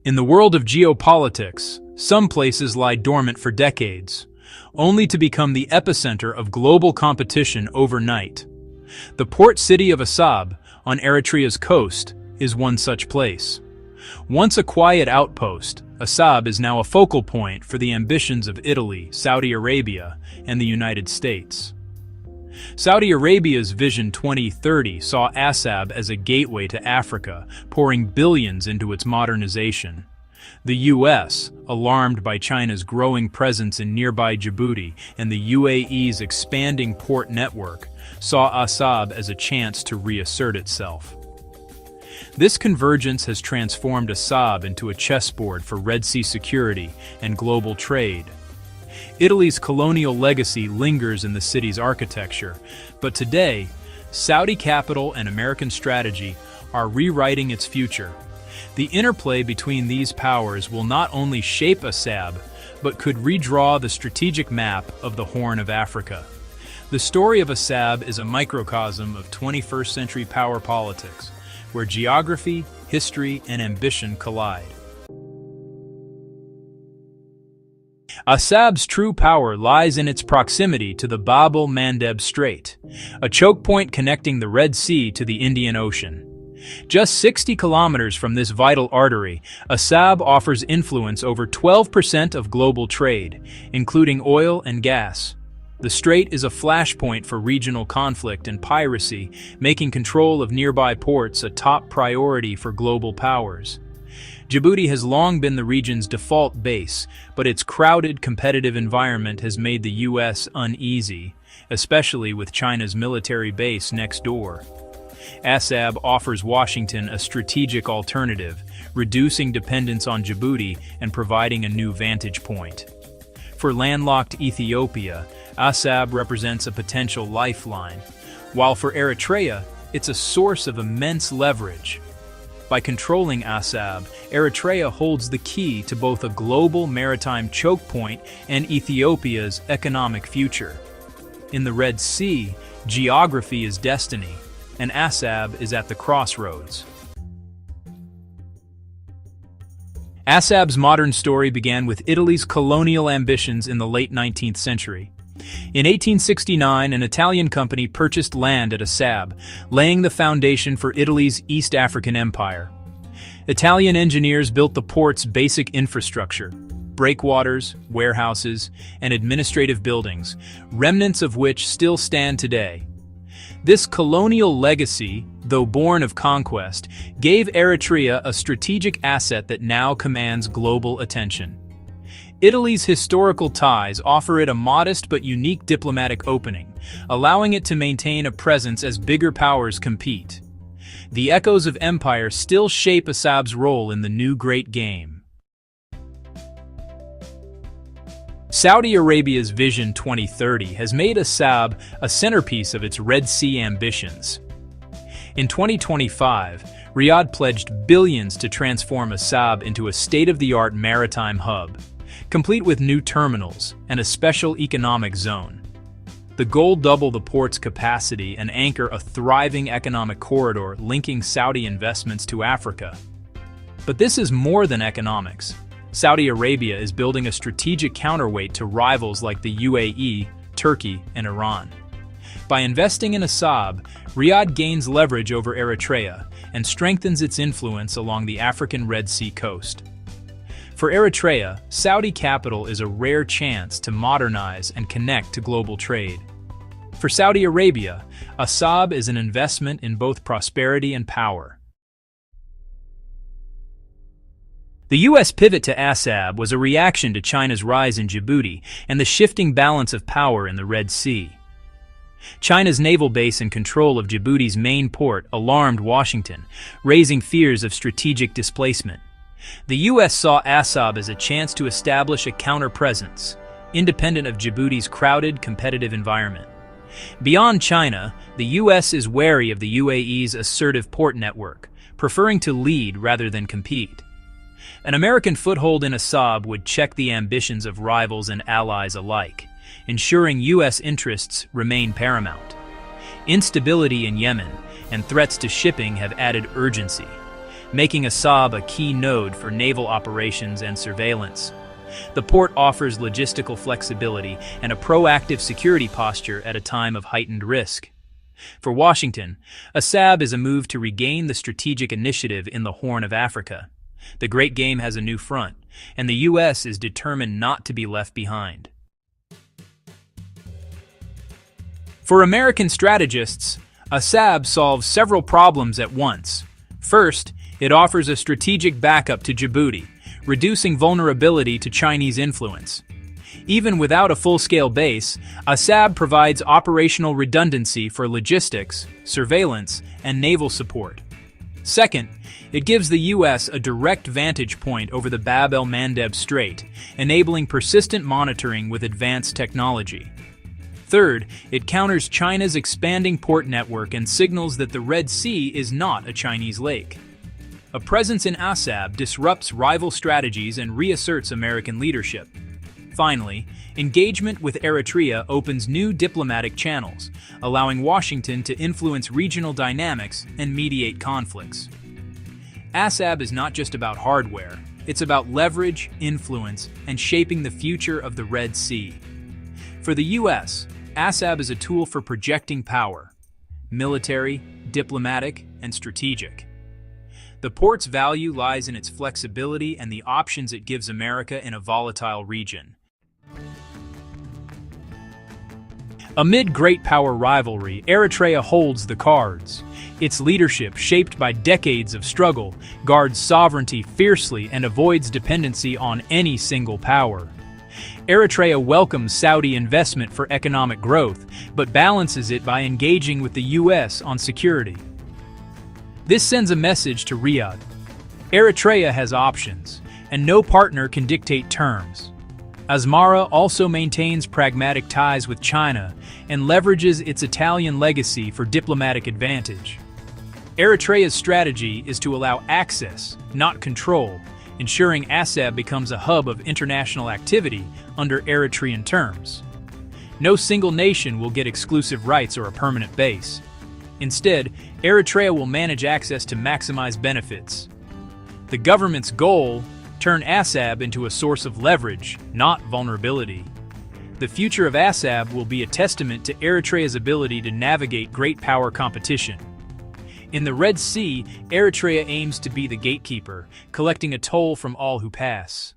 In the world of geopolitics, some places lie dormant for decades, only to become the epicenter of global competition overnight. The port city of Assab, on Eritrea's coast, is one such place. Once a quiet outpost, Assab is now a focal point for the ambitions of Italy, Saudi Arabia, and the United States. Saudi Arabia's Vision 2030 saw Assab as a gateway to Africa, pouring billions into its modernization. The U.S., alarmed by China's growing presence in nearby Djibouti and the UAE's expanding port network, saw Assab as a chance to reassert itself. This convergence has transformed Assab into a chessboard for Red Sea security and global trade. Italy's colonial legacy lingers in the city's architecture, but today, Saudi capital and American strategy are rewriting its future. The interplay between these powers will not only shape Assab, but could redraw the strategic map of the Horn of Africa. The story of Assab is a microcosm of 21st century power politics, where geography, history, and ambition collide. Assab's true power lies in its proximity to the Bab el-Mandeb Strait, a choke point connecting the Red Sea to the Indian Ocean. Just 60 kilometers from this vital artery, Assab offers influence over 12% of global trade, including oil and gas. The strait is a flashpoint for regional conflict and piracy, making control of nearby ports a top priority for global powers. Djibouti has long been the region's default base, but its crowded, competitive environment has made the U.S. uneasy, especially with China's military base next door. Assab offers Washington a strategic alternative, reducing dependence on Djibouti and providing a new vantage point. For landlocked Ethiopia, Assab represents a potential lifeline, while for Eritrea, it's a source of immense leverage. By controlling Assab, Eritrea holds the key to both a global maritime choke point and Ethiopia's economic future. In the Red Sea, geography is destiny, and Assab is at the crossroads. Assab's modern story began with Italy's colonial ambitions in the late 19th century. In 1869, an Italian company purchased land at Assab, laying the foundation for Italy's East African Empire. Italian engineers built the port's basic infrastructure: breakwaters, warehouses, and administrative buildings, remnants of which still stand today. This colonial legacy, though born of conquest, gave Eritrea a strategic asset that now commands global attention. Italy's historical ties offer it a modest but unique diplomatic opening, allowing it to maintain a presence as bigger powers compete. The echoes of empire still shape Assab's role in the new great game. Saudi Arabia's Vision 2030 has made Assab a centerpiece of its Red Sea ambitions. In 2025, Riyadh pledged billions to transform Assab into a state-of-the-art maritime hub, complete with new terminals and a special economic zone. The goal double the port's capacity and anchor a thriving economic corridor linking Saudi investments to Africa. But this is more than economics. Saudi Arabia is building a strategic counterweight to rivals like the UAE, Turkey, and Iran. By investing in Assab, Riyadh gains leverage over Eritrea and strengthens its influence along the African Red Sea coast. For Eritrea, Saudi capital is a rare chance to modernize and connect to global trade. For Saudi Arabia, Assab is an investment in both prosperity and power. The U.S. pivot to Assab was a reaction to China's rise in Djibouti and the shifting balance of power in the Red Sea. China's naval base and control of Djibouti's main port alarmed Washington, raising fears of strategic displacement. The U.S. saw Assab as a chance to establish a counter-presence, independent of Djibouti's crowded, competitive environment. Beyond China, the U.S. is wary of the UAE's assertive port network, preferring to lead rather than compete. An American foothold in Assab would check the ambitions of rivals and allies alike, ensuring U.S. interests remain paramount. Instability in Yemen and threats to shipping have added urgency. making Assab a key node for naval operations and surveillance. The port offers logistical flexibility and a proactive security posture at a time of heightened risk. For Washington, Assab is a move to regain the strategic initiative in the Horn of Africa. The Great Game has a new front, and the U.S. is determined not to be left behind. For American strategists, Assab solves several problems at once. First, it offers a strategic backup to Djibouti, reducing vulnerability to Chinese influence. Even without a full-scale base, Assab provides operational redundancy for logistics, surveillance, and naval support. Second, it gives the U.S. a direct vantage point over the Bab el-Mandeb Strait, enabling persistent monitoring with advanced technology. Third, it counters China's expanding port network and signals that the Red Sea is not a Chinese lake. A presence in Assab disrupts rival strategies and reasserts American leadership. Finally, engagement with Eritrea opens new diplomatic channels, allowing Washington to influence regional dynamics and mediate conflicts. Assab is not just about hardware, it's about leverage, influence, and shaping the future of the Red Sea. For the U.S., Assab is a tool for projecting power, military, diplomatic, and strategic. The port's value lies in its flexibility and the options it gives America in a volatile region. Amid great power rivalry, Eritrea holds the cards. Its leadership, shaped by decades of struggle, guards sovereignty fiercely and avoids dependency on any single power. Eritrea welcomes Saudi investment for economic growth, but balances it by engaging with the U.S. on security. This sends a message to Riyadh. Eritrea has options, and no partner can dictate terms. Asmara also maintains pragmatic ties with China and leverages its Italian legacy for diplomatic advantage. Eritrea's strategy is to allow access, not control, ensuring Assab becomes a hub of international activity under Eritrean terms. No single nation will get exclusive rights or a permanent base. Instead, Eritrea will manage access to maximize benefits. The government's goal: turn Assab into a source of leverage, not vulnerability. The future of Assab will be a testament to Eritrea's ability to navigate great power competition. In the Red Sea, Eritrea aims to be the gatekeeper, collecting a toll from all who pass.